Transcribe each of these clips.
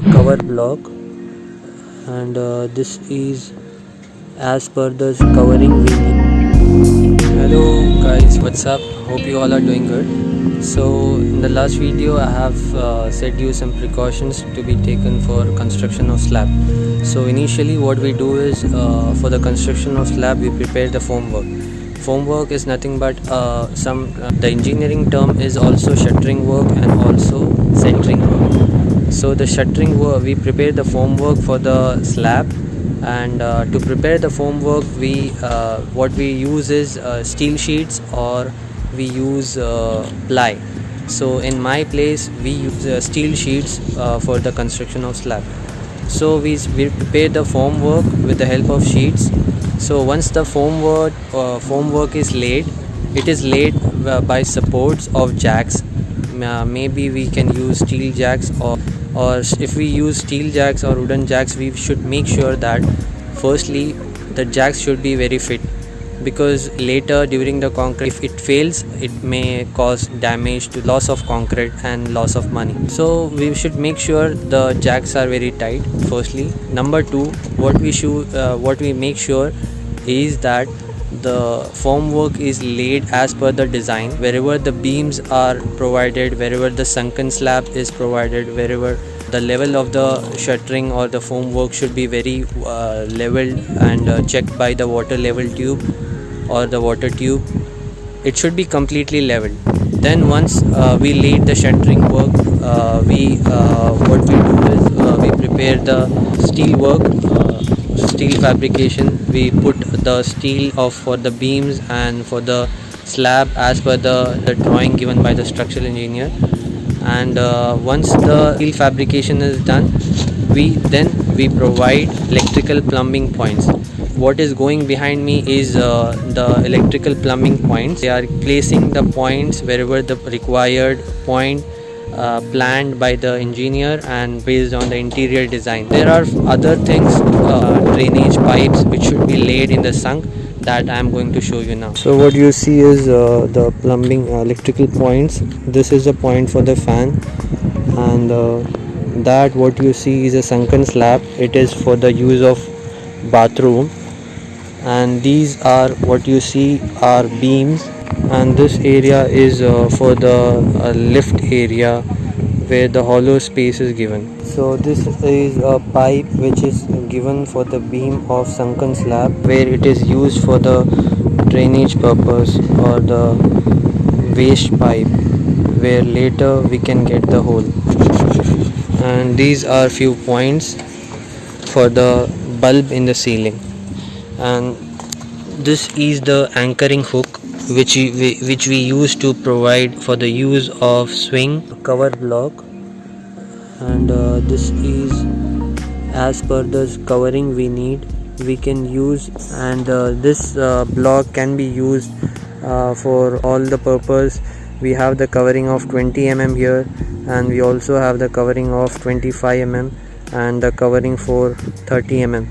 cover block, and this is as per the covering we need. Hello guys, what's up? Hope you all are doing good. So in the last video I have said you some precautions to be taken for construction of slab. So initially what we do is for the construction of slab we prepare the formwork. Formwork is nothing but the engineering term is also shuttering work and also centering work. So the shuttering work, we prepare the formwork for the slab, and to prepare the formwork we what we use is steel sheets, or we use ply. So in my place we use steel sheets for the construction of slab. So we prepare the formwork with the help of sheets. So once the formwork is laid, it is laid by supports of jacks. Maybe we can use steel jacks, or if we use steel jacks or wooden jacks, we should make sure that firstly the jacks should be very fit, because later during the concrete, if it fails, it may cause damage to loss of concrete and loss of money. So we should make sure the jacks are very tight firstly. Number two, what we make sure is that the formwork is laid as per the design. Wherever the beams are provided, wherever the sunken slab is provided, wherever the level of the shuttering or the formwork should be very leveled and checked by the water level tube or the water tube, it should be completely leveled. Then once we laid the shuttering work, what we do is we prepare the steel work, steel fabrication. We put the steel for the beams and for the slab as per the drawing given by the structural engineer. And once the steel fabrication is done, we provide electrical plumbing points. What is going behind me is the electrical plumbing points. They are placing the points wherever the required point planned by the engineer and based on the interior design. There are other things, drainage pipes which should be laid in the sunk, that I am going to show you now. So what you see is the plumbing electrical points. This is a point for the fan, and that what you see is a sunken slab. It is for the use of bathroom, and these are what you see are beams, and this area is for the lift area where the hollow space is given. So this is a pipe which is given for the beam of sunken slab, where it is used for the drainage purpose, or the waste pipe, where later we can get the hole. And these are few points for the bulb in the ceiling, and this is the anchoring hook which we use to provide for the use of swing cover block, and this is as per the covering we need. We can use, and this block can be used for all the purpose. We have the covering of 20 mm here, and we also have the covering of 25 mm and the covering for 30 mm.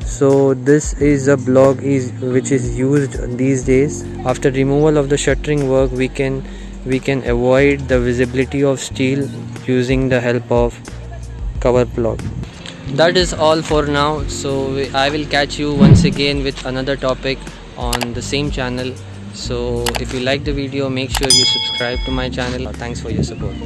So this is a block which is used these days. After removal of the shuttering work, we can avoid the visibility of steel using the help of cover block. That is all for now. So I will catch you once again with another topic on the same channel. So if you like the video, make sure you subscribe to my channel. Thanks for your support.